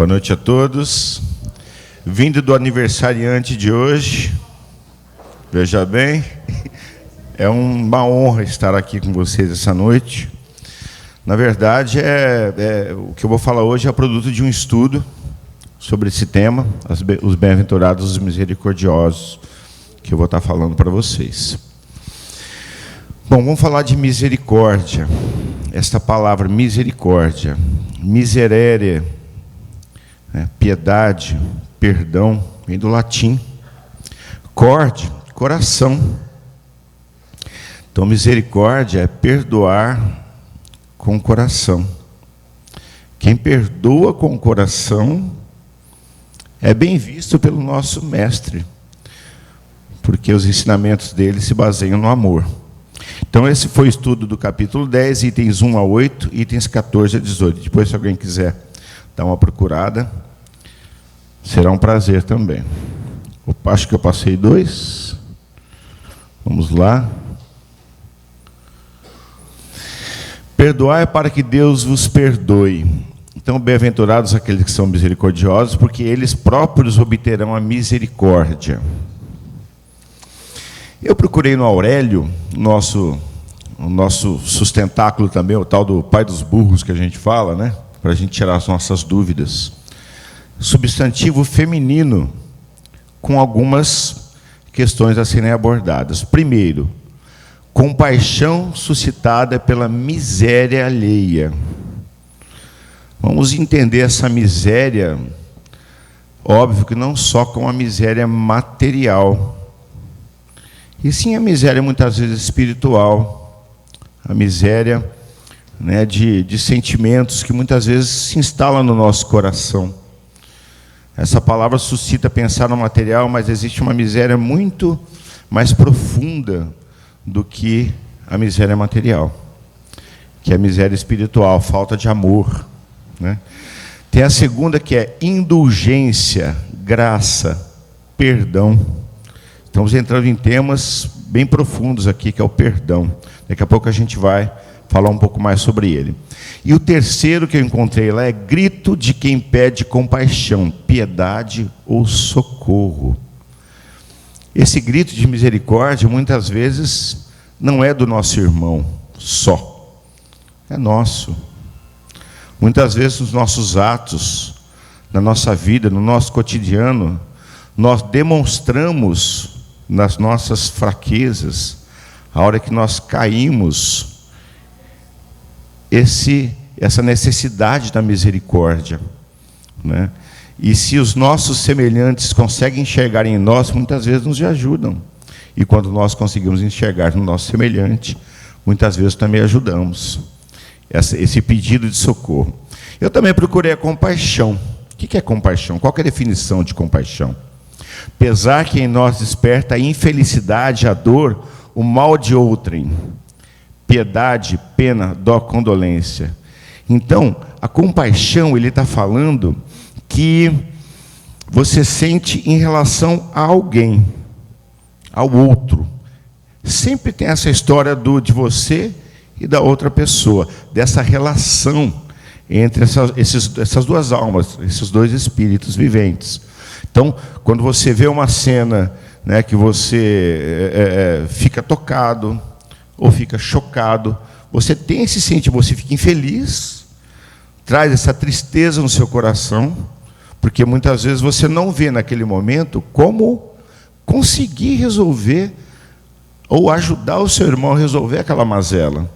Boa noite a todos. Vindo do aniversariante de hoje, veja bem, é uma honra estar aqui com vocês essa noite. Na verdade, o que eu vou falar hoje é produto de um estudo sobre esse tema, os bem-aventurados, os misericordiosos, que eu vou estar falando para vocês. Bom, vamos falar de misericórdia. Esta palavra misericórdia, miserere, piedade, perdão, vem do latim. Corde, coração. Então, misericórdia é perdoar com o coração. Quem perdoa com o coração é bem visto pelo nosso mestre, porque os ensinamentos dele se baseiam no amor. Então, esse foi o estudo do capítulo 10, itens 1 a 8, itens 14 a 18. Depois, se alguém quiser dar uma procurada, será um prazer também. Opa, acho que eu passei 2. Vamos lá. Perdoai para que Deus vos perdoe. Então, bem-aventurados aqueles que são misericordiosos, porque eles próprios obterão a misericórdia. Eu procurei no Aurélio, o nosso sustentáculo também, o tal do pai dos burros que a gente fala, né? Para a gente tirar as nossas dúvidas. Substantivo feminino, com algumas questões a serem abordadas. Primeiro, compaixão suscitada pela miséria alheia. Vamos entender essa miséria, óbvio que não só com a miséria material, e sim a miséria muitas vezes espiritual, a miséria, de sentimentos que muitas vezes se instalam no nosso coração. Essa palavra suscita pensar no material, mas existe uma miséria muito mais profunda do que a miséria material, que é a miséria espiritual, falta de amor. Tem a segunda, que é indulgência, graça, perdão. Estamos entrando em temas bem profundos aqui, que é o perdão. Daqui a pouco a gente vai falar um pouco mais sobre ele. E o terceiro que eu encontrei lá é grito de quem pede compaixão, piedade ou socorro. Esse grito de misericórdia, muitas vezes, não é do nosso irmão só. É nosso. Muitas vezes, nos nossos atos, na nossa vida, no nosso cotidiano, nós demonstramos nas nossas fraquezas, a hora que nós caímos, essa necessidade da misericórdia. E se os nossos semelhantes conseguem enxergar em nós, muitas vezes nos ajudam. E quando nós conseguimos enxergar no nosso semelhante, muitas vezes também ajudamos. Esse pedido de socorro. Eu também procurei a compaixão. O que é compaixão? Qual é a definição de compaixão? Pesar que em nós desperta a infelicidade, a dor, o mal de outrem. Piedade, pena, dó, condolência. Então, a compaixão, ele está falando que você sente em relação a alguém, ao outro. Sempre tem essa história de você e da outra pessoa, dessa relação entre essas duas almas, esses dois espíritos viventes. Então, quando você vê uma cena, que você fica tocado ou fica chocado, você tem esse sentimento, você fica infeliz, traz essa tristeza no seu coração, porque muitas vezes você não vê naquele momento como conseguir resolver ou ajudar o seu irmão a resolver aquela mazela.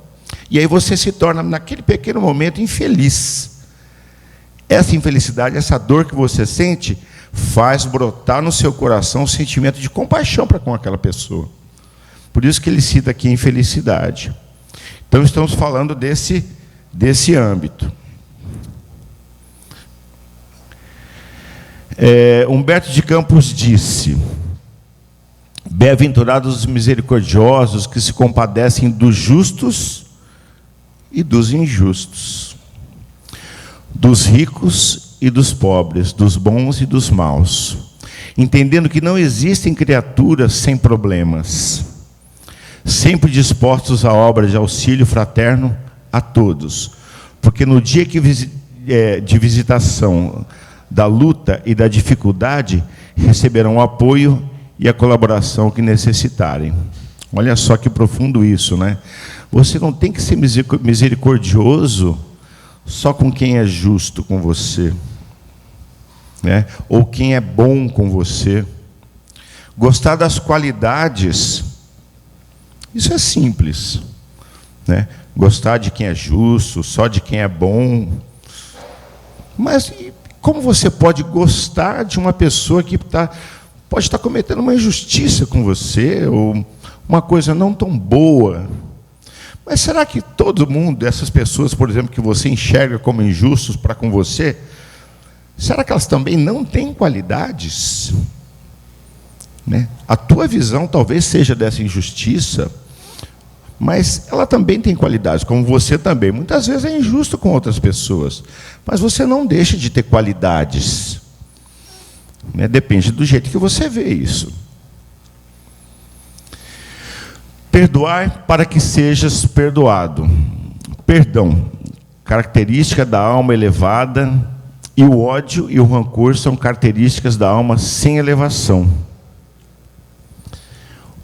E aí você se torna, naquele pequeno momento, infeliz. Essa infelicidade, essa dor que você sente, faz brotar no seu coração o sentimento de compaixão para com aquela pessoa. Por isso que ele cita aqui infelicidade. Então, estamos falando desse âmbito. Humberto de Campos disse: bem-aventurados os misericordiosos que se compadecem dos justos e dos injustos, dos ricos e dos pobres, dos bons e dos maus, entendendo que não existem criaturas sem problemas, sempre dispostos à obra de auxílio fraterno a todos, porque no dia de visitação da luta e da dificuldade receberão o apoio e a colaboração que necessitarem. Olha só que profundo isso, né? Você não tem que ser misericordioso só com quem é justo com você, né? Ou quem é bom com você. Gostar das qualidades, isso é simples, né? Gostar de quem é justo, só de quem é bom. Mas como você pode gostar de uma pessoa que pode estar cometendo uma injustiça com você, ou uma coisa não tão boa? Mas será que todo mundo, essas pessoas, por exemplo, que você enxerga como injustos para com você, será que elas também não têm qualidades? Né? A tua visão talvez seja dessa injustiça, mas ela também tem qualidades, como você também. Muitas vezes é injusto com outras pessoas, mas você não deixa de ter qualidades. Né? Depende do jeito que você vê isso. Perdoar para que sejas perdoado. Perdão, característica da alma elevada, e o ódio e o rancor são características da alma sem elevação.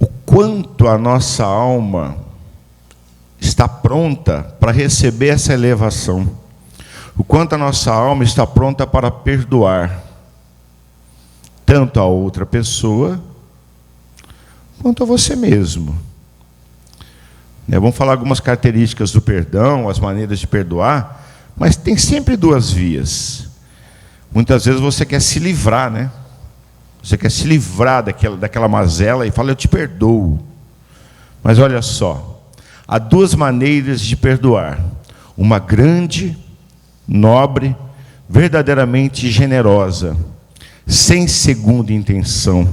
O quanto a nossa alma está pronta para receber essa elevação, o quanto a nossa alma está pronta para perdoar, tanto a outra pessoa, quanto a você mesmo. Vamos falar algumas características do perdão, as maneiras de perdoar, mas tem sempre duas vias. Muitas vezes você quer se livrar, né? Você quer se livrar daquela mazela e fala, eu te perdoo. Mas olha só, há duas maneiras de perdoar. Uma grande, nobre, verdadeiramente generosa, sem segunda intenção,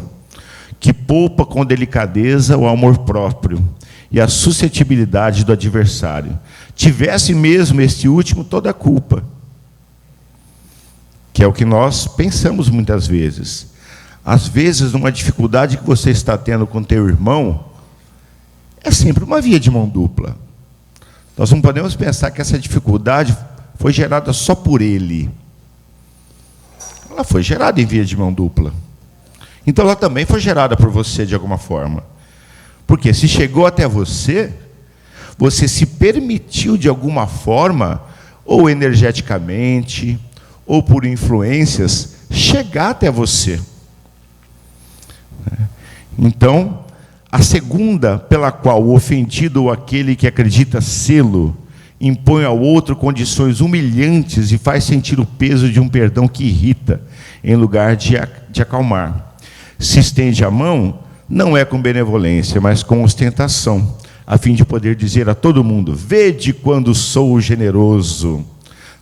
que poupa com delicadeza o amor próprio e a suscetibilidade do adversário. Tivesse mesmo este último toda a culpa, que é o que nós pensamos muitas vezes. Às vezes, uma dificuldade que você está tendo com teu irmão é sempre uma via de mão dupla. Nós não podemos pensar que essa dificuldade foi gerada só por ele. Ela foi gerada em via de mão dupla. Então, ela também foi gerada por você de alguma forma. Porque se chegou até você, você se permitiu de alguma forma, ou energeticamente, ou por influências, chegar até você. Então, a segunda, pela qual o ofendido ou aquele que acredita sê-lo, impõe ao outro condições humilhantes e faz sentir o peso de um perdão que irrita, em lugar de acalmar. Se estende a mão, não é com benevolência, mas com ostentação, a fim de poder dizer a todo mundo, vede quando sou generoso.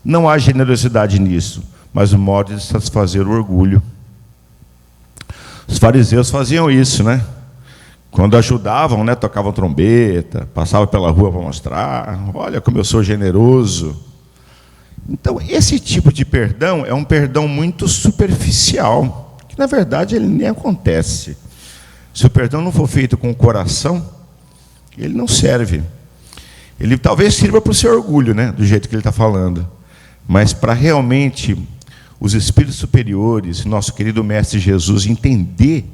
Não há generosidade nisso, mas o modo de satisfazer o orgulho. Os fariseus faziam isso, né? Quando ajudavam, né, tocavam trombeta, passavam pela rua para mostrar, olha como eu sou generoso. Então, esse tipo de perdão é um perdão muito superficial, que na verdade ele nem acontece. Se o perdão não for feito com o coração, ele não serve. Ele talvez sirva para o seu orgulho, né, do jeito que ele está falando. Mas para realmente os espíritos superiores, nosso querido Mestre Jesus, entender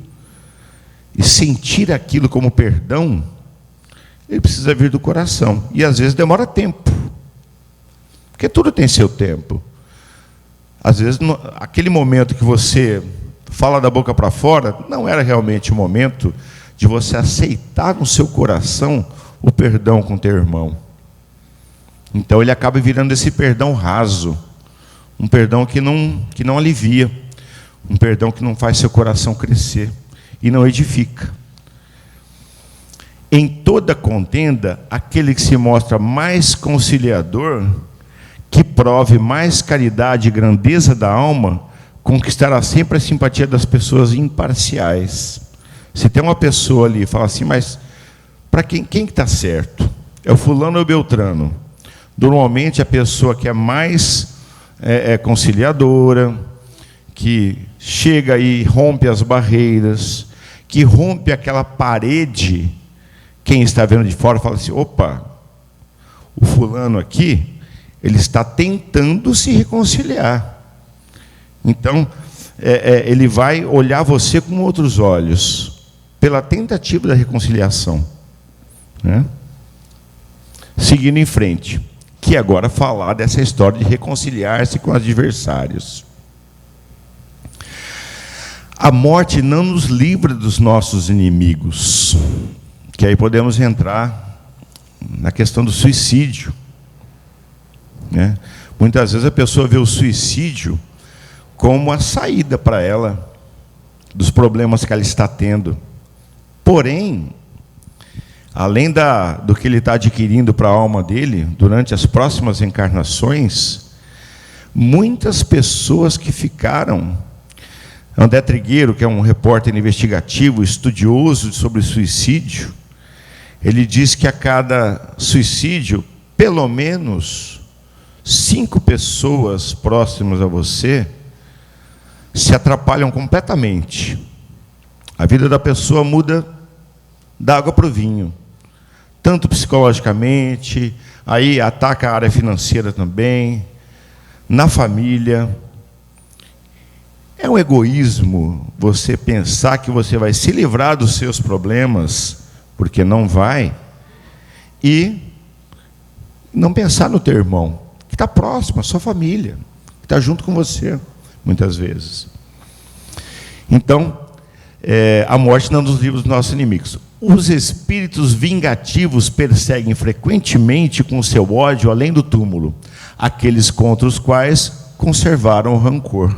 e sentir aquilo como perdão, ele precisa vir do coração. E às vezes demora tempo. Porque tudo tem seu tempo. Às vezes, aquele momento que você fala da boca para fora, não era realmente o momento de você aceitar no seu coração o perdão com teu irmão. Então ele acaba virando esse perdão raso, um perdão que não alivia, um perdão que não faz seu coração crescer e não edifica. Em toda contenda, aquele que se mostra mais conciliador, que prove mais caridade e grandeza da alma, conquistará sempre a simpatia das pessoas imparciais. Se tem uma pessoa ali e fala assim, mas para quem que está certo? É o fulano ou o beltrano? Normalmente a pessoa que é mais conciliadora, que chega e rompe as barreiras, que rompe aquela parede, quem está vendo de fora fala assim, opa, o fulano aqui, ele está tentando se reconciliar. Então, ele vai olhar você com outros olhos, pela tentativa da reconciliação, né? Seguindo em frente, que agora falar dessa história de reconciliar-se com adversários. A morte não nos livra dos nossos inimigos, que aí podemos entrar na questão do suicídio, né? Muitas vezes a pessoa vê o suicídio como a saída para ela dos problemas que ela está tendo. Porém, além do que ele está adquirindo para a alma dele, durante as próximas encarnações, muitas pessoas que ficaram... André Trigueiro, que é um repórter investigativo, estudioso sobre suicídio, ele diz que a cada suicídio, pelo menos 5 pessoas próximas a você se atrapalham completamente. A vida da pessoa muda da água para o vinho, tanto psicologicamente, aí ataca a área financeira também, na família. É um egoísmo você pensar que você vai se livrar dos seus problemas, porque não vai, e não pensar no teu irmão, que está próximo, a sua família, que está junto com você, muitas vezes. Então, a morte não nos livra dos nossos inimigos. Os espíritos vingativos perseguem frequentemente com seu ódio além do túmulo aqueles contra os quais conservaram o rancor.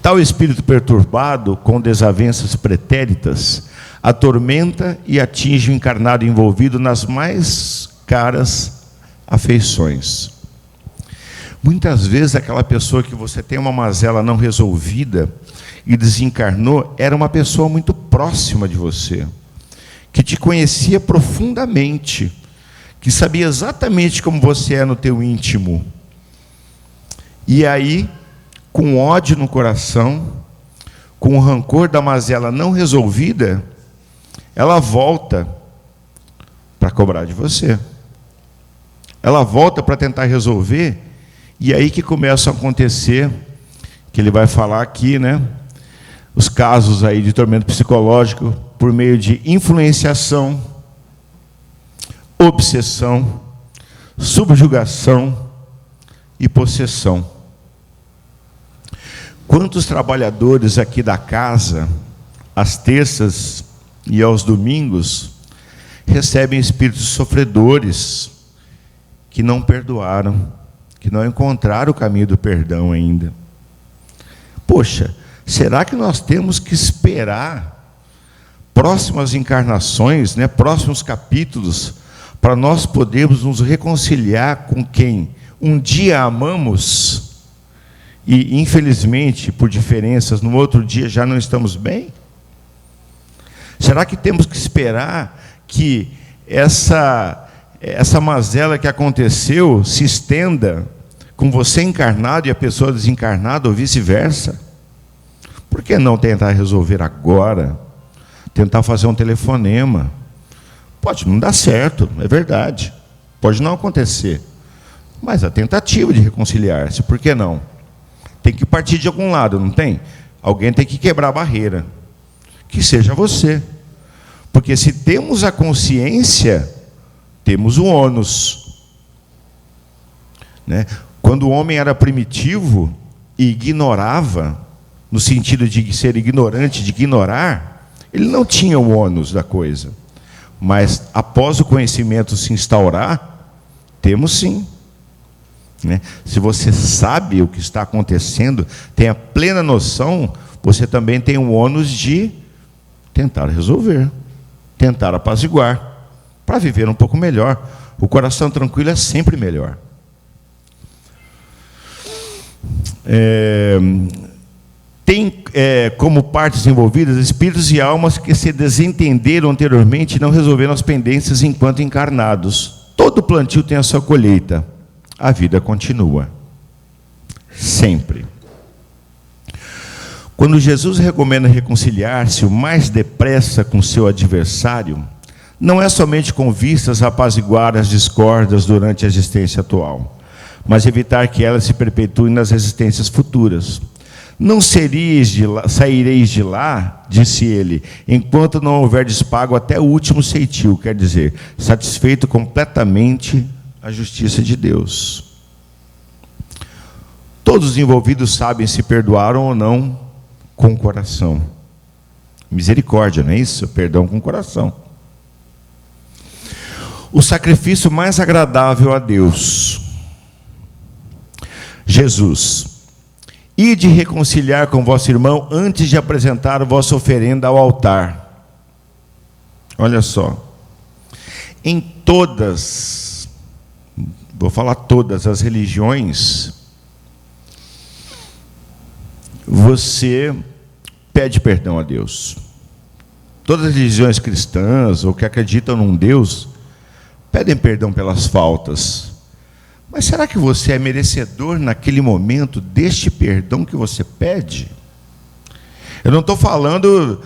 Tal espírito perturbado, com desavenças pretéritas, atormenta e atinge o encarnado envolvido nas mais caras afeições. Muitas vezes aquela pessoa que você tem uma mazela não resolvida e desencarnou, era uma pessoa muito próxima de você, que te conhecia profundamente, que sabia exatamente como você é no teu íntimo. E aí, com ódio no coração, com o rancor da mazela não resolvida, ela volta para cobrar de você. Ela volta para tentar resolver, e aí que começa a acontecer, que ele vai falar aqui, né? Os casos aí de tormento psicológico por meio de influenciação, obsessão, subjugação e possessão. Quantos trabalhadores aqui da casa, às terças e aos domingos, recebem espíritos sofredores que não perdoaram, que não encontraram o caminho do perdão ainda? Poxa, será que nós temos que esperar próximas encarnações, né, próximos capítulos, para nós podermos nos reconciliar com quem um dia amamos e, infelizmente, por diferenças, no outro dia já não estamos bem? Será que temos que esperar que essa mazela que aconteceu se estenda com você encarnado e a pessoa desencarnada, ou vice-versa? Por que não tentar resolver agora? Tentar fazer um telefonema? Pode não dar certo, é verdade. Pode não acontecer. Mas a tentativa de reconciliar-se, por que não? Tem que partir de algum lado, não tem? Alguém tem que quebrar a barreira. Que seja você. Porque se temos a consciência, temos o ônus, né? Quando o homem era primitivo e ignorava, no sentido de ser ignorante, de ignorar, ele não tinha o ônus da coisa. Mas após o conhecimento se instaurar, temos sim. Né? Se você sabe o que está acontecendo, tem a plena noção, você também tem o ônus de tentar resolver, tentar apaziguar, para viver um pouco melhor. O coração tranquilo é sempre melhor. Tem como partes envolvidas espíritos e almas que se desentenderam anteriormente e não resolveram as pendências enquanto encarnados. Todo plantio tem a sua colheita. A vida continua. Sempre. Quando Jesus recomenda reconciliar-se o mais depressa com seu adversário, não é somente com vistas a apaziguar as discórdias durante a existência atual, mas evitar que elas se perpetuem nas existências futuras. Não saireis de lá, disse ele, enquanto não houverdes pago até o último ceitil, quer dizer, satisfeito completamente a justiça de Deus. Todos os envolvidos sabem se perdoaram ou não com o coração. Misericórdia, não é isso? Perdão com o coração. O sacrifício mais agradável a Deus. Jesus. Ide reconciliar com vosso irmão antes de apresentar a vossa oferenda ao altar. Olha só. Em todas, vou falar todas as religiões, você pede perdão a Deus. Todas as religiões cristãs, ou que acreditam num Deus, pedem perdão pelas faltas. Mas será que você é merecedor naquele momento deste perdão que você pede? Eu não estou falando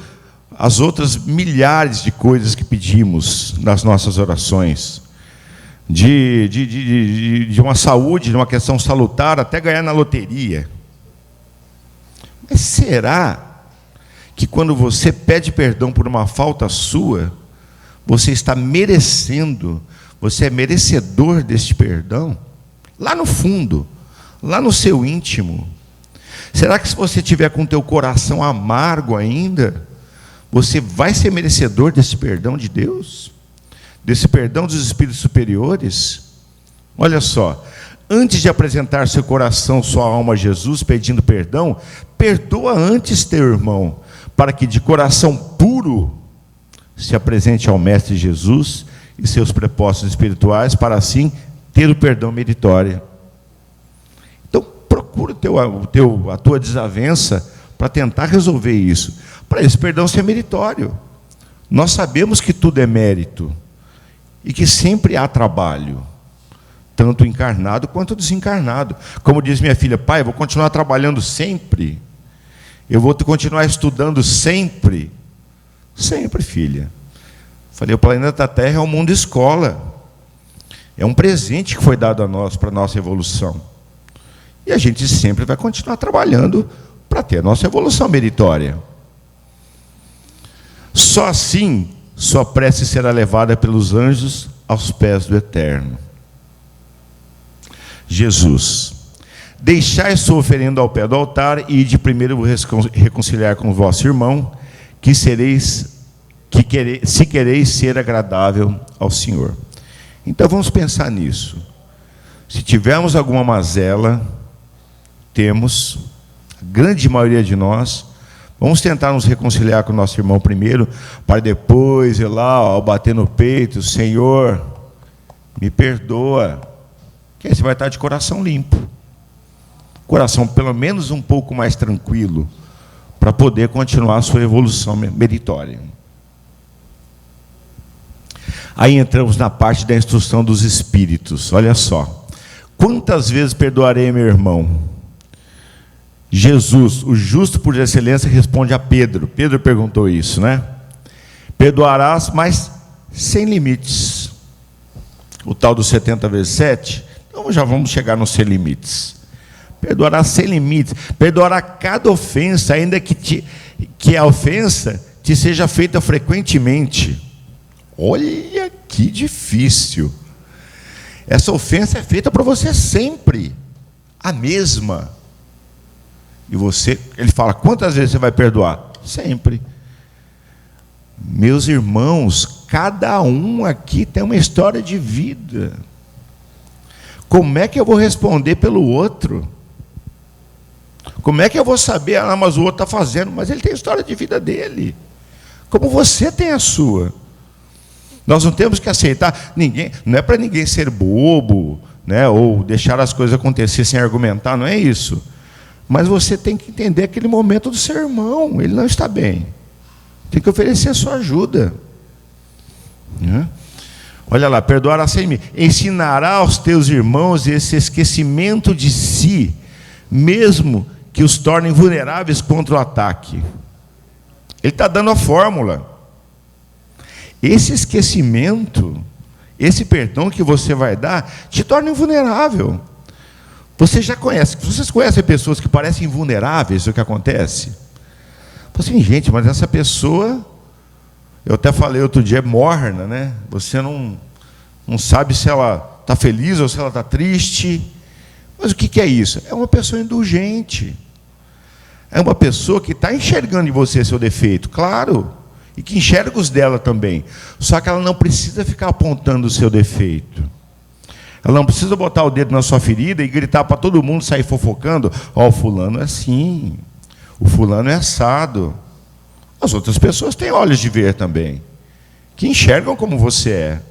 as outras milhares de coisas que pedimos nas nossas orações, de uma saúde, de uma questão salutar, até ganhar na loteria. Mas será que quando você pede perdão por uma falta sua, você está merecendo, você é merecedor deste perdão? Lá no fundo, lá no seu íntimo. Será que se você tiver com o teu coração amargo ainda, você vai ser merecedor desse perdão de Deus? Desse perdão dos espíritos superiores? Olha só, antes de apresentar seu coração, sua alma a Jesus, pedindo perdão, perdoa antes teu irmão, para que de coração puro se apresente ao Mestre Jesus e seus propósitos espirituais, para assim ter o perdão meritório. Então, procura a tua desavença para tentar resolver isso, para esse perdão ser meritório. Nós sabemos que tudo é mérito e que sempre há trabalho, tanto encarnado quanto desencarnado. Como diz minha filha: pai, eu vou continuar trabalhando sempre, eu vou continuar estudando sempre. Sempre, filha. Falei, o planeta Terra é um mundo escola. É um presente que foi dado a nós, para a nossa evolução. E a gente sempre vai continuar trabalhando para ter a nossa evolução meritória. Só assim, sua prece será levada pelos anjos aos pés do Eterno. Jesus. Deixai sua oferenda ao pé do altar e ide primeiro reconciliar com o vosso irmão, se quereis ser agradável ao Senhor. Então vamos pensar nisso. Se tivermos alguma mazela, temos, a grande maioria de nós, vamos tentar nos reconciliar com o nosso irmão primeiro, para depois ir lá, ao bater no peito: Senhor, me perdoa. Que aí você vai estar de coração limpo, coração pelo menos um pouco mais tranquilo, para poder continuar a sua evolução meritória. Aí entramos na parte da instrução dos espíritos. Olha só. Quantas vezes perdoarei meu irmão? Jesus, o justo por excelência, responde a Pedro. Pedro perguntou isso, né? Perdoarás, mas sem limites. O tal dos 70 vezes 7. Então já vamos chegar nos sem limites. Perdoarás sem limites. Perdoará cada ofensa, ainda que a ofensa te seja feita frequentemente. Olha que difícil. Essa ofensa é feita para você sempre, a mesma. E ele fala: quantas vezes você vai perdoar? Sempre. Meus irmãos, cada um aqui tem uma história de vida. Como é que eu vou responder pelo outro? Como é que eu vou saber? Ah, mas o outro está fazendo, mas ele tem a história de vida dele, como você tem a sua. Nós não temos que aceitar ninguém, não é para ninguém ser bobo, né, ou deixar as coisas acontecer sem argumentar, não é isso. Mas você tem que entender aquele momento do seu irmão, ele não está bem. Tem que oferecer a sua ajuda. Né? Olha lá, perdoará sem mim. Ensinará aos teus irmãos esse esquecimento de si, mesmo que os tornem vulneráveis contra o ataque. Ele está dando a fórmula. Esse esquecimento, esse perdão que você vai dar, te torna invulnerável. Vocês conhecem pessoas que parecem invulneráveis, o que acontece? Assim, gente, mas essa pessoa, eu até falei outro dia, é morna, né? Você não sabe se ela está feliz ou se ela está triste. Mas o que é isso? É uma pessoa indulgente. É uma pessoa que está enxergando em você seu defeito, claro, e que enxerga os dela também. Só que ela não precisa ficar apontando o seu defeito. Ela não precisa botar o dedo na sua ferida e gritar para todo mundo sair fofocando. Ó, o fulano é assim, o fulano é assado. As outras pessoas têm olhos de ver também, que enxergam como você é.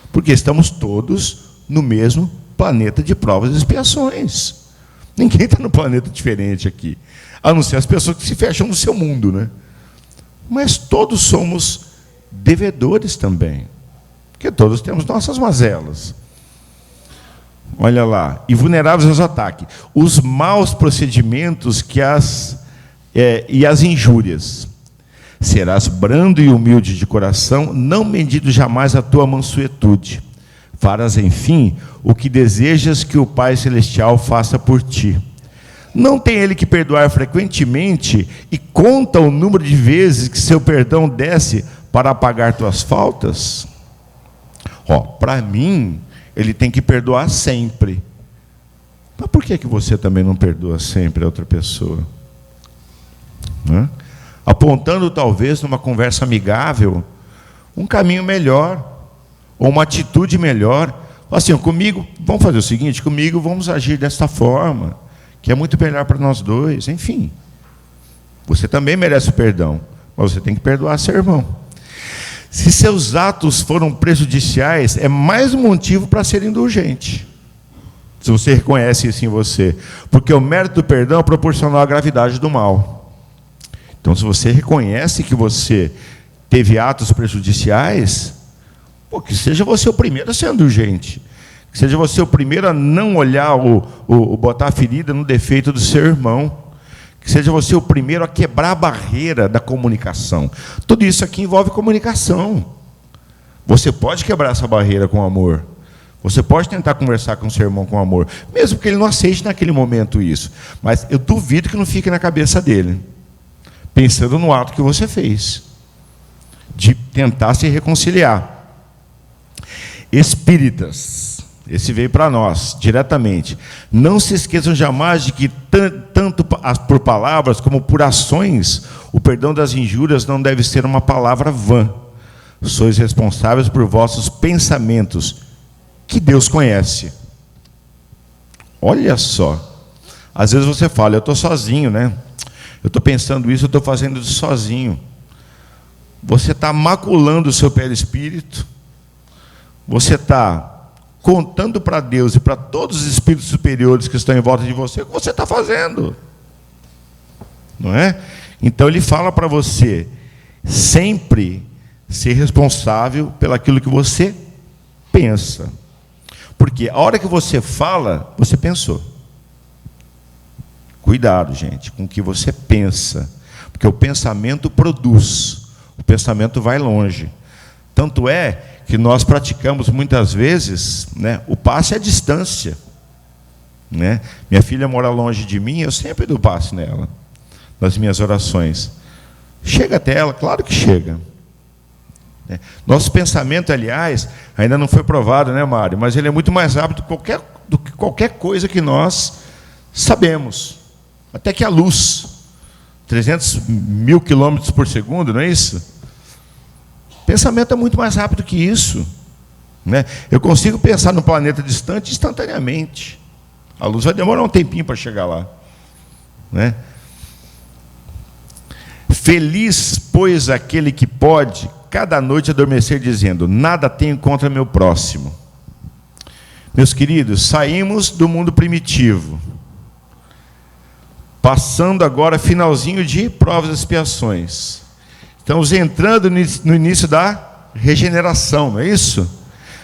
Porque estamos todos no mesmo planeta de provas e expiações. Ninguém está no planeta diferente aqui, a não ser as pessoas que se fecham no seu mundo, né? Mas todos somos devedores também, porque todos temos nossas mazelas. Olha lá, e vulneráveis aos ataques, os maus procedimentos e as injúrias. Serás brando e humilde de coração, não medindo jamais a tua mansuetude. Farás, enfim, o que desejas que o Pai Celestial faça por ti. Não tem ele que perdoar frequentemente e conta o número de vezes que seu perdão desce para apagar tuas faltas? Para mim, ele tem que perdoar sempre. Mas por que você também não perdoa sempre a outra pessoa? Apontando talvez numa conversa amigável um caminho melhor, ou uma atitude melhor. Assim, comigo, vamos fazer o seguinte, comigo vamos agir desta forma, que é muito melhor para nós dois. Enfim, você também merece o perdão, mas você tem que perdoar seu irmão. Se seus atos foram prejudiciais, é mais um motivo para ser indulgente. Se você reconhece isso em você, porque o mérito do perdão é proporcional à gravidade do mal. Então, se você reconhece que você teve atos prejudiciais, que seja você o primeiro a ser indulgente. Que seja você o primeiro a não olhar, botar a ferida no defeito do seu irmão. Que seja você o primeiro a quebrar a barreira da comunicação. Tudo isso aqui envolve comunicação. Você pode quebrar essa barreira com amor. Você pode tentar conversar com o seu irmão com amor, mesmo que ele não aceite naquele momento isso. Mas eu duvido que não fique na cabeça dele, pensando no ato que você fez, de tentar se reconciliar. Espíritas, esse veio para nós, diretamente. Não se esqueçam jamais de que, tanto por palavras como por ações, o perdão das injúrias não deve ser uma palavra vã. Sois responsáveis por vossos pensamentos, que Deus conhece. Olha só. Às vezes você fala, eu estou sozinho, né? Eu estou pensando isso, eu estou fazendo isso sozinho. Você está maculando o seu perispírito. Você está contando para Deus e para todos os espíritos superiores que estão em volta de você o que você está fazendo. Não é? Então ele fala para você sempre ser responsável pelaquilo que você pensa. Porque a hora que você fala, você pensou. Cuidado, gente, com o que você pensa. Porque o pensamento produz. O pensamento vai longe. Tanto é que nós praticamos muitas vezes, né, o passe à distância. Né? Minha filha mora longe de mim, eu sempre dou passe nela, nas minhas orações. Chega até ela, claro que chega. Nosso pensamento, aliás, ainda não foi provado, né, Mário? Mas ele é muito mais rápido do que qualquer coisa que nós sabemos. Até que a luz, 300 mil quilômetros por segundo, não é isso? Pensamento é muito mais rápido que isso. Né? Eu consigo pensar no planeta distante instantaneamente. A luz vai demorar um tempinho para chegar lá. Né? Feliz, pois, aquele que pode cada noite adormecer dizendo, nada tenho contra meu próximo. Meus queridos, saímos do mundo primitivo, passando agora finalzinho de provas e expiações. Estamos entrando no início da regeneração, não é isso?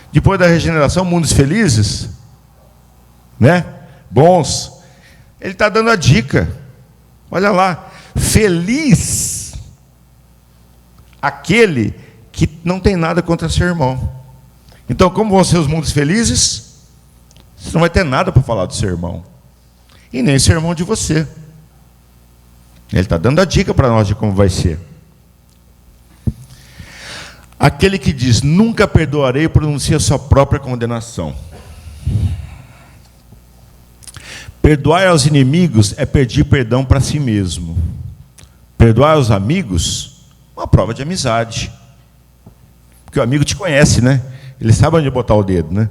Depois da regeneração, mundos felizes, né? Bons. Ele está dando a dica. Olha lá, feliz aquele que não tem nada contra seu irmão. Então, como vão ser os mundos felizes? Você não vai ter nada para falar do seu irmão. E nem seu irmão de você. Ele está dando a dica para nós de como vai ser. Aquele que diz, nunca perdoarei, pronuncia sua própria condenação. Perdoar aos inimigos é pedir perdão para si mesmo. Perdoar aos amigos, uma prova de amizade. Porque o amigo te conhece, né? Ele sabe onde botar o dedo, né?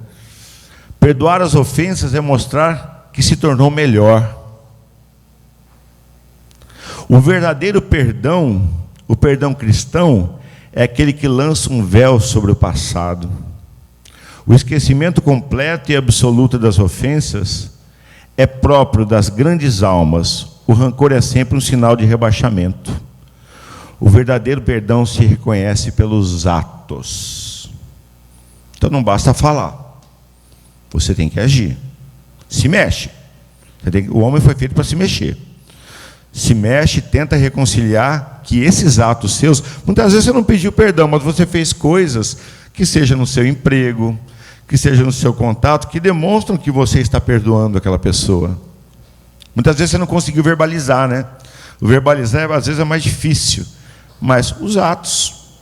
Perdoar as ofensas é mostrar que se tornou melhor. O verdadeiro perdão, o perdão cristão, é aquele que lança um véu sobre o passado. O esquecimento completo e absoluto das ofensas é próprio das grandes almas. O rancor é sempre um sinal de rebaixamento. O verdadeiro perdão se reconhece pelos atos. Então não basta falar. Você tem que agir. Se mexe. O homem foi feito para se mexer. Se mexe, tenta reconciliar que esses atos seus, muitas vezes você não pediu perdão, mas você fez coisas que seja no seu emprego, que seja no seu contato, que demonstram que você está perdoando aquela pessoa. Muitas vezes você não conseguiu verbalizar, né? O verbalizar às vezes é mais difícil, mas os atos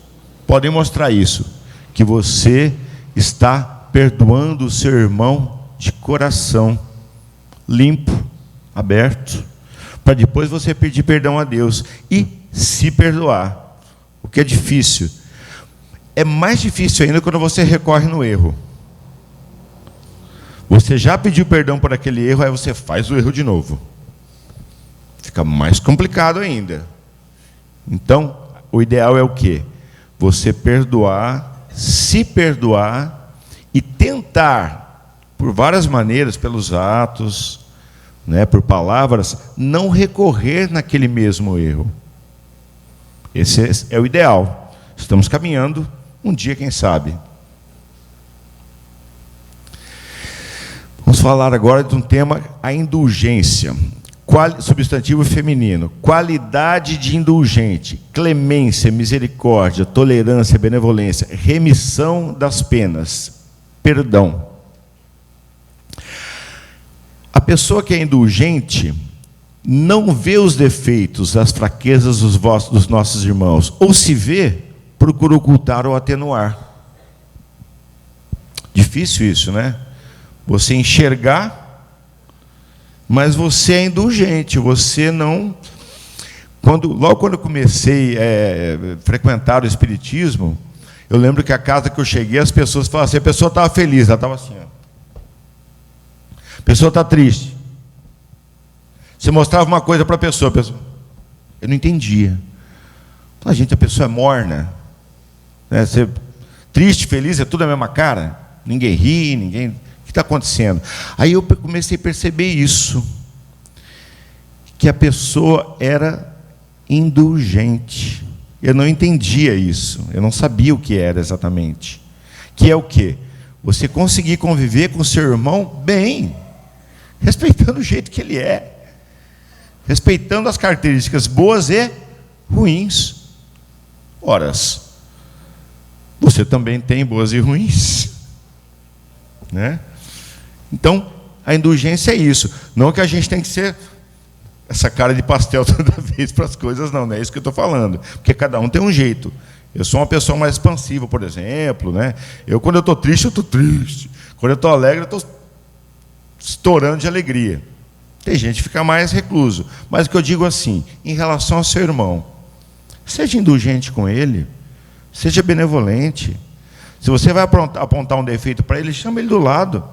podem mostrar isso, que você está perdoando o seu irmão de coração limpo, aberto, para depois você pedir perdão a Deus e se perdoar. O que é difícil. É mais difícil ainda quando você recorre no erro. Você já pediu perdão por aquele erro, aí você faz o erro de novo. Fica mais complicado ainda. Então, o ideal é o quê? Você perdoar, se perdoar e tentar, por várias maneiras, pelos atos, né, por palavras, não recorrer naquele mesmo erro. Esse é o ideal. Estamos caminhando, um dia, quem sabe. Vamos falar agora de um tema, a indulgência. Substantivo feminino. Qualidade de indulgente, clemência, misericórdia, tolerância, benevolência, remissão das penas, perdão. A pessoa que é indulgente não vê os defeitos, as fraquezas dos nossos irmãos, ou se vê, procura ocultar ou atenuar. Difícil isso, né? Você enxergar, mas você é indulgente, você não... Logo quando eu comecei a frequentar o Espiritismo, eu lembro que a casa que eu cheguei, as pessoas falavam assim, a pessoa estava feliz, ela estava assim, ó. A pessoa está triste. Você mostrava uma coisa para a pessoa, eu não entendia. Gente, a pessoa é morna. Né? Triste, feliz, é tudo a mesma cara. Ninguém ri, ninguém... O que está acontecendo? Aí eu comecei a perceber isso. Que a pessoa era indulgente. Eu não entendia isso. Eu não sabia o que era exatamente. Que é o quê? Você conseguir conviver com o seu irmão bem, respeitando o jeito que ele é, respeitando as características boas e ruins. Ora, você também tem boas e ruins, né? Então, a indulgência é isso. Não que a gente tem que ser essa cara de pastel toda vez para as coisas, não é isso que eu estou falando. Porque cada um tem um jeito. Eu sou uma pessoa mais expansiva, por exemplo, né? Quando eu estou triste, eu estou triste. Quando eu estou alegre, eu estou estourando de alegria. Tem gente que fica mais recluso. Mas o que eu digo assim, em relação ao seu irmão, seja indulgente com ele, seja benevolente. Se você vai apontar um defeito para ele, chama ele do lado.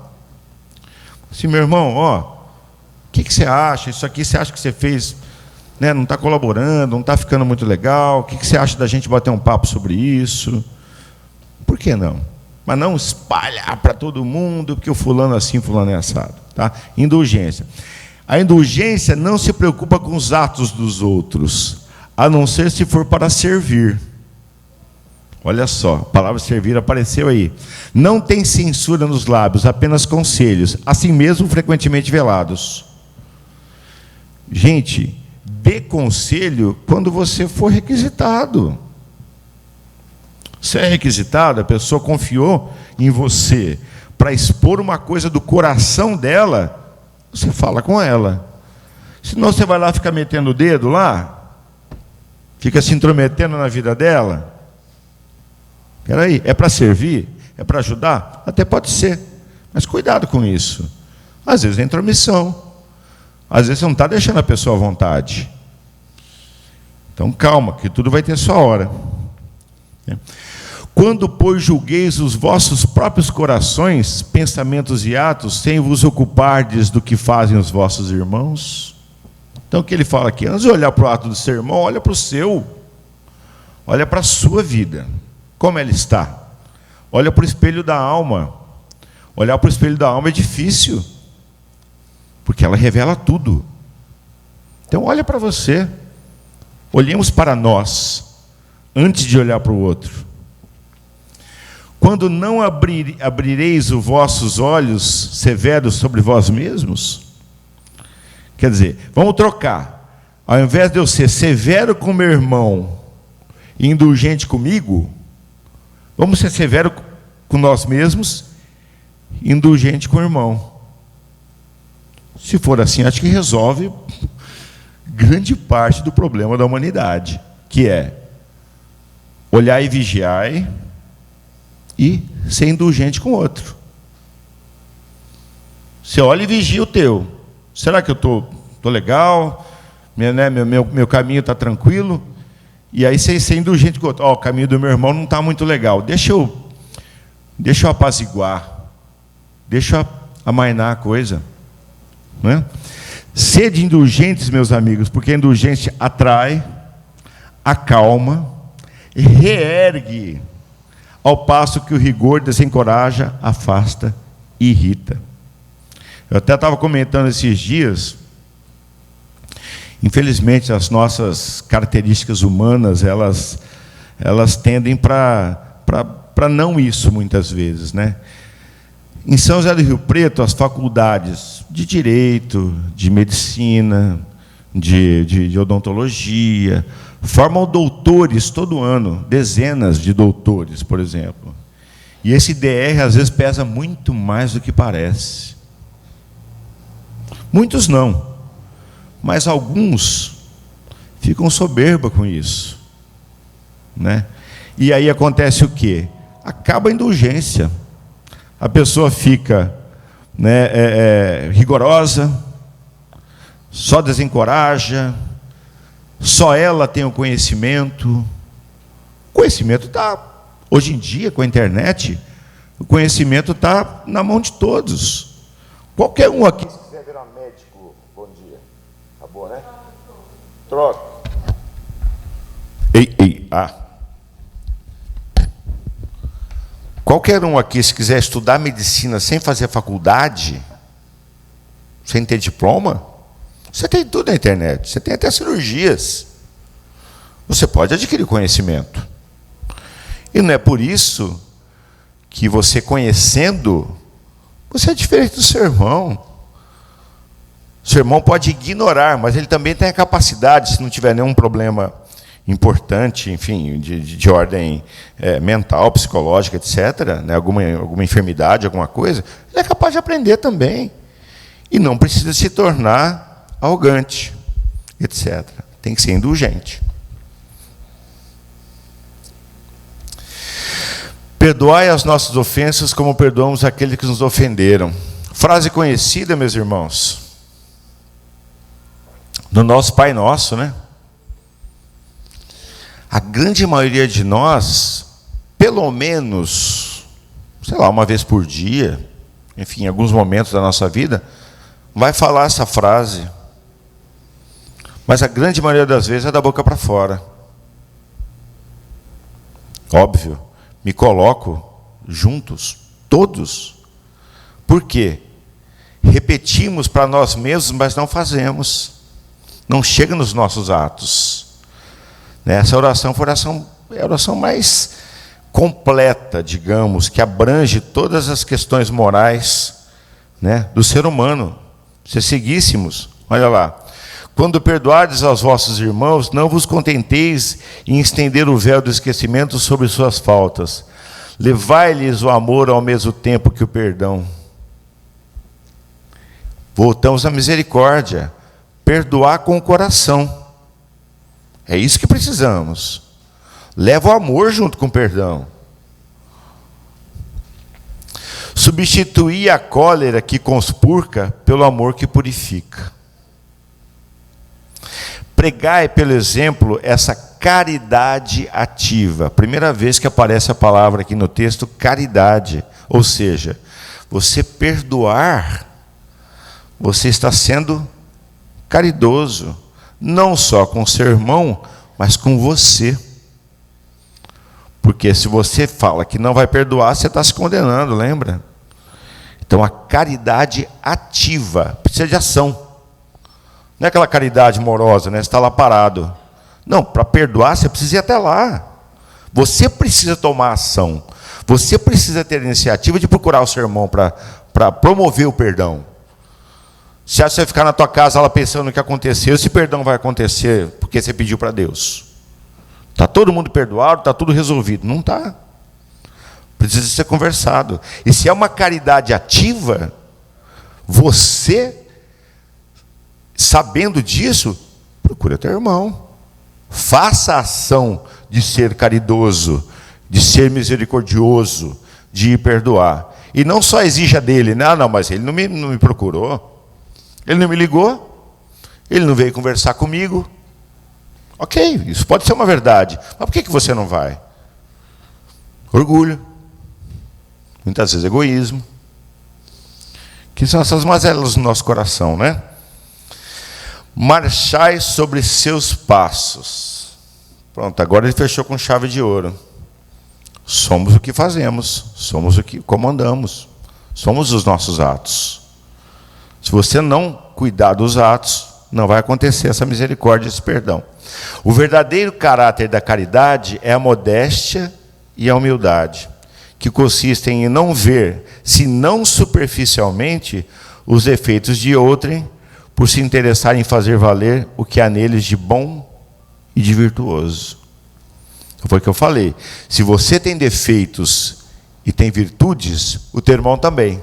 Assim, meu irmão, o que você acha? Isso aqui você acha que você fez, né, não está colaborando, não está ficando muito legal? O que você acha da gente bater um papo sobre isso? Por que não? Mas não espalhar para todo mundo, porque o fulano assim, fulano é assado. Tá? Indulgência. A indulgência não se preocupa com os atos dos outros, a não ser se for para servir. Olha só, a palavra servir apareceu aí. Não tem censura nos lábios, apenas conselhos, assim mesmo frequentemente velados. Gente, dê conselho quando você for requisitado. Você é requisitado, a pessoa confiou em você para expor uma coisa do coração dela, você fala com ela. Senão você vai lá ficar metendo o dedo lá, fica se intrometendo na vida dela. Espera aí, é para servir? É para ajudar? Até pode ser, mas cuidado com isso. Às vezes é intromissão, às vezes você não está deixando a pessoa à vontade. Então calma, que tudo vai ter sua hora. Quando, pois, julgueis os vossos próprios corações, pensamentos e atos, sem vos ocupardes do que fazem os vossos irmãos. Então o que ele fala aqui? Antes de olhar para o ato do seu irmão, olha para o seu. Olha para a sua vida. Como ela está? Olha para o espelho da alma. Olhar para o espelho da alma é difícil, porque ela revela tudo. Então olha para você. Olhemos para nós, antes de olhar para o outro. Quando não abrireis os vossos olhos severos sobre vós mesmos, quer dizer, vamos trocar. Ao invés de eu ser severo com meu irmão e indulgente comigo, vamos ser severo com nós mesmos e indulgente com o irmão. Se for assim, acho que resolve grande parte do problema da humanidade, que é olhar e vigiar e ser indulgente com o outro. Você olha e vigia o teu. Será que eu tô legal? Meu caminho está tranquilo? E aí você ser indulgente com o outro. O caminho do meu irmão não está muito legal. Deixa eu apaziguar. Deixa eu amainar a coisa. Não é? Sede indulgentes, meus amigos, porque a indulgência atrai, acalma, reergue, ao passo que o rigor desencoraja, afasta e irrita. Eu até estava comentando esses dias, infelizmente as nossas características humanas, elas tendem para não isso muitas vezes, né? Em São José do Rio Preto, as faculdades de Direito, de Medicina, de Odontologia, formam doutores todo ano, dezenas de doutores, por exemplo. E esse DR, às vezes, pesa muito mais do que parece. Muitos não, mas alguns ficam soberbos com isso, né? E aí acontece o quê? Acaba a indulgência. A pessoa fica, né, rigorosa, só desencoraja, só ela tem o conhecimento. O conhecimento está, hoje em dia, com a internet, o conhecimento está na mão de todos. Qualquer um aqui. Se quiser virar médico, bom dia. Acabou, né? Troca. Qualquer um aqui, se quiser estudar medicina sem fazer faculdade, sem ter diploma, você tem tudo na internet, você tem até cirurgias. Você pode adquirir conhecimento. E não é por isso que você conhecendo, você é diferente do seu irmão. O seu irmão pode ignorar, mas ele também tem a capacidade, se não tiver nenhum problema importante, enfim, de ordem mental, psicológica, etc., né, alguma enfermidade, alguma coisa, ele é capaz de aprender também. E não precisa se tornar arrogante, etc. Tem que ser indulgente. Perdoai as nossas ofensas como perdoamos aqueles que nos ofenderam. Frase conhecida, meus irmãos, do nosso Pai Nosso, né? A grande maioria de nós, pelo menos, sei lá, uma vez por dia, enfim, em alguns momentos da nossa vida, vai falar essa frase. Mas a grande maioria das vezes é da boca para fora. Óbvio, me coloco juntos, todos. Por quê? Repetimos para nós mesmos, mas não fazemos. Não chega nos nossos atos. Essa oração foi a oração mais completa, digamos, que abrange todas as questões morais, né, do ser humano. Se seguíssemos, olha lá. Quando perdoardes aos vossos irmãos, não vos contenteis em estender o véu do esquecimento sobre suas faltas. Levai-lhes o amor ao mesmo tempo que o perdão. Voltamos à misericórdia. Perdoar com o coração. É isso que precisamos. Leva o amor junto com o perdão. Substituir a cólera que conspurca pelo amor que purifica. Pregai, pelo exemplo, essa caridade ativa. Primeira vez que aparece a palavra aqui no texto, caridade. Ou seja, você perdoar, você está sendo caridoso. Não só com o seu irmão, mas com você. Porque se você fala que não vai perdoar, você está se condenando, lembra? Então a caridade ativa precisa de ação. Não é aquela caridade morosa, né? Você está lá parado. Não, para perdoar você precisa ir até lá. Você precisa tomar ação. Você precisa ter a iniciativa de procurar o seu irmão para promover o perdão. Se você vai ficar na tua casa lá pensando no que aconteceu, esse perdão vai acontecer porque você pediu para Deus. Está todo mundo perdoado, está tudo resolvido. Não está. Precisa ser conversado. E se é uma caridade ativa, você, sabendo disso, procura teu irmão. Faça a ação de ser caridoso, de ser misericordioso, de perdoar. E não só exija dele, não, mas ele não me procurou. Ele não me ligou, ele não veio conversar comigo. Ok, isso pode ser uma verdade. Mas por que você não vai? Orgulho. Muitas vezes egoísmo. Que são essas mazelas no nosso coração, né? Marchai sobre seus passos. Pronto, agora ele fechou com chave de ouro. Somos o que fazemos, somos o que comandamos, somos os nossos atos. Se você não cuidar dos atos, não vai acontecer essa misericórdia, esse perdão. O verdadeiro caráter da caridade é a modéstia e a humildade, que consistem em não ver, se não superficialmente, os defeitos de outrem, por se interessar em fazer valer o que há neles de bom e de virtuoso. Foi o que eu falei. Se você tem defeitos e tem virtudes, o teu irmão também.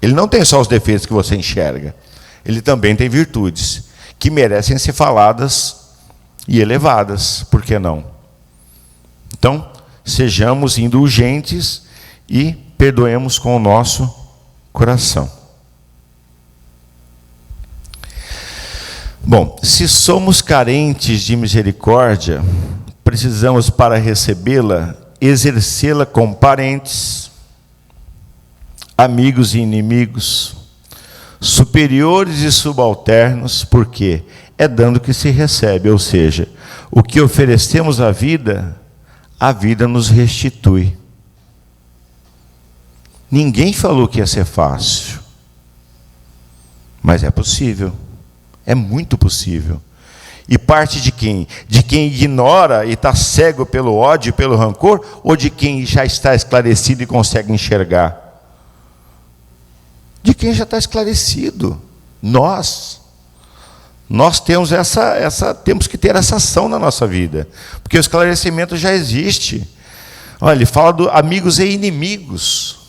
Ele não tem só os defeitos que você enxerga. Ele também tem virtudes que merecem ser faladas e elevadas. Por que não? Então, sejamos indulgentes e perdoemos com o nosso coração. Bom, se somos carentes de misericórdia, precisamos, para recebê-la, exercê-la com parentes, amigos e inimigos, superiores e subalternos, porque é dando que se recebe, ou seja, o que oferecemos à vida, a vida nos restitui. Ninguém falou que ia ser fácil, mas é possível, é muito possível. E parte de quem? De quem ignora e está cego pelo ódio e pelo rancor, ou de quem já está esclarecido e consegue enxergar? De quem já está esclarecido. Nós temos temos que ter essa ação na nossa vida, porque o esclarecimento já existe. Olha, ele fala de amigos e inimigos,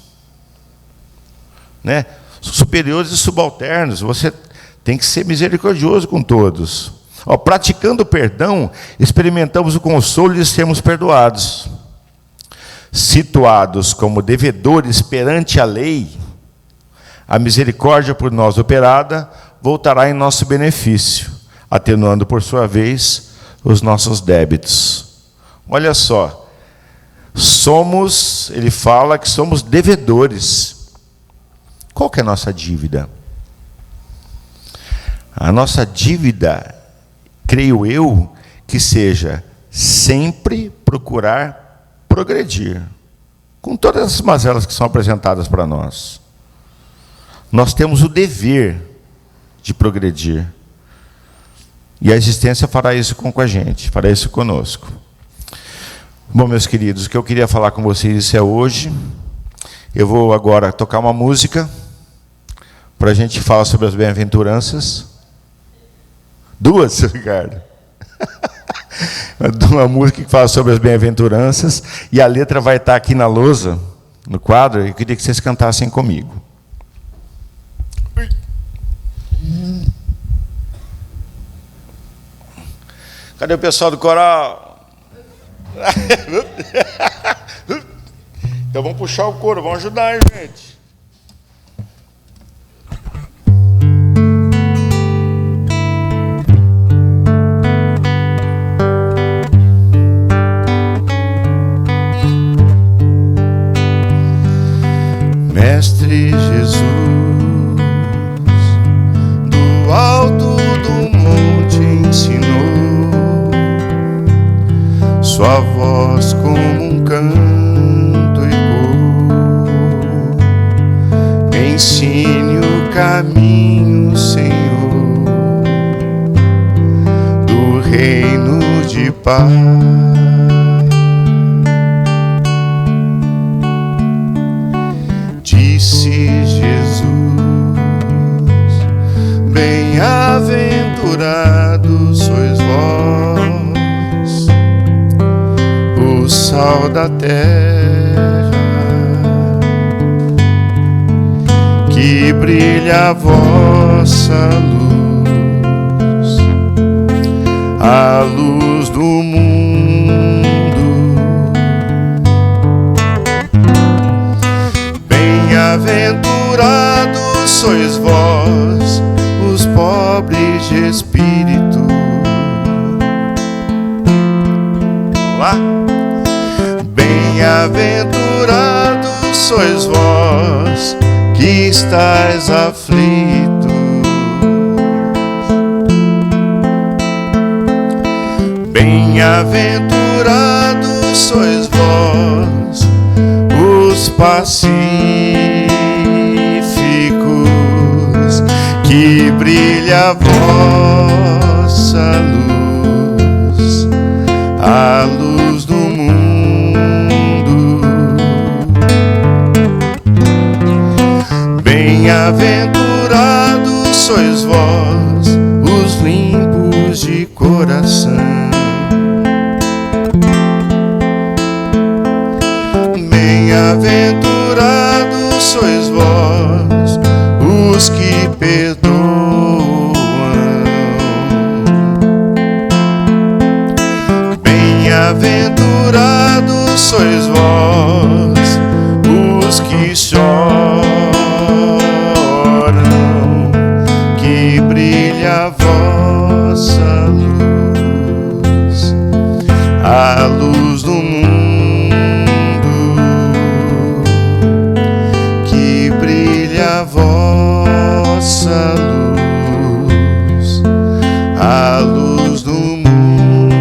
né? Superiores e subalternos. Você tem que ser misericordioso com todos. Praticando o perdão, experimentamos o consolo de sermos perdoados. Situados como devedores perante a lei, a misericórdia por nós operada voltará em nosso benefício, atenuando por sua vez os nossos débitos. Olha só, ele fala que somos devedores. Qual que é a nossa dívida? A nossa dívida, creio eu, que seja sempre procurar progredir, com todas as mazelas que são apresentadas para nós. Nós temos o dever de progredir. E a existência fará isso com a gente, fará isso conosco. Bom, meus queridos, o que eu queria falar com vocês isso é hoje. Eu vou agora tocar uma música para a gente falar sobre as bem-aventuranças. 2, Ricardo? de uma música que fala sobre as bem-aventuranças, e a letra vai estar aqui na lousa, no quadro, e eu queria que vocês cantassem comigo. Cadê o pessoal do coral? Então vamos puxar o coro, vamos ajudar, gente. Mestre Jesus, do alto do monte ensinou, sua voz como um canto ecoou. Me ensine o caminho, Senhor, do reino de paz. Disse Jesus, bem-aventurados sois vós, o sal da terra, que brilha a vossa luz, a luz do mundo. Bem-aventurados sois vós, os pobres de espírito. Lá. Bem-aventurados sois vós, que estáis aflitos. Bem-aventurados sois vós, os pacíficos, que brilha a vossa luz, a luz do mundo. Bem-aventurados sois vós, os limpos de coração. Bem-aventurados sois vós, os que perdoam. Bem-aventurados sois vós, os que choram, que brilha a vossa luz, a luz do mundo. A vossa luz, a luz do mundo.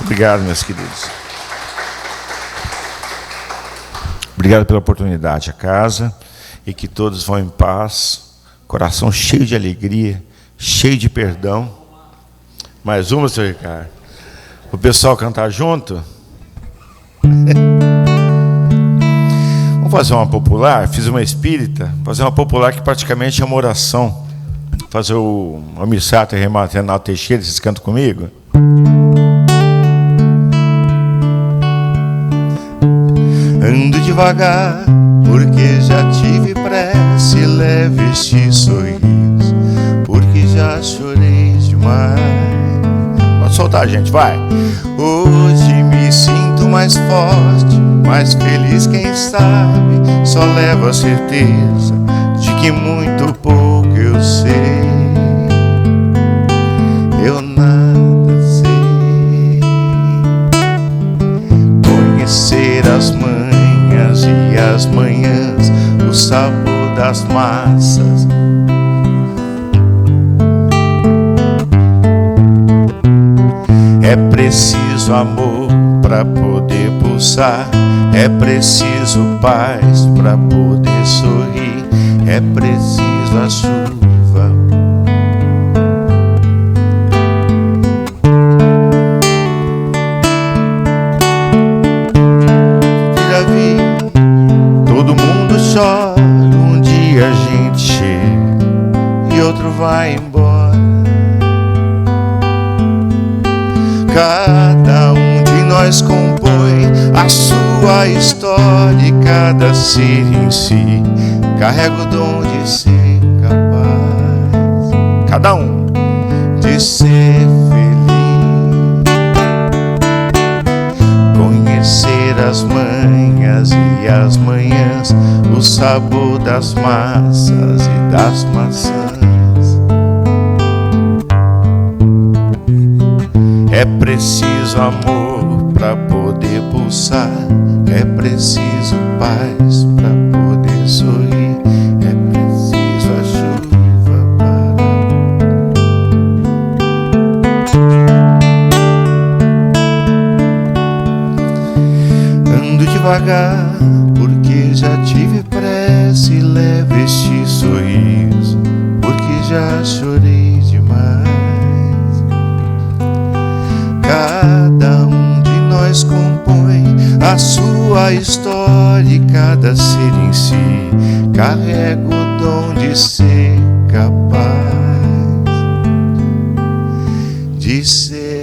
Obrigado, meus queridos. Obrigado pela oportunidade, a casa, e que todos vão em paz, coração cheio de alegria, cheio de perdão. Mais uma, senhor Ricardo. O pessoal cantar junto? Vamos fazer uma popular? Fiz uma espírita. Fazer uma popular que praticamente é uma oração. Fazer o Missato e Renato Teixeira, vocês cantam comigo? Ando devagar, porque já tive pressa, e leve este sorriso, porque já chorei demais. Pode soltar, gente, vai. Hoje me sinto mais forte, mais feliz, quem sabe, só levo a certeza de que muito pouco eu sei. Eu nada sei. Conhecer as manhas e as manhãs, o sabor das massas. É preciso amor para poder pulsar, é preciso paz para poder sorrir, é preciso a chuva. Já vi, todo mundo chora um vai embora. Cada um de nós compõe a sua história e cada ser em si carrega o dom de ser capaz, cada um, de ser feliz, conhecer as manhas e as manhãs, o sabor das massas e das maçãs. É preciso amor para poder pulsar, é preciso paz para poder sorrir, é preciso a chuva para. Ando devagar porque já tive pressa e levo este sorriso porque já chorei demais. Cada um de nós compõe a sua história e cada ser em si carrega o dom de ser capaz, de ser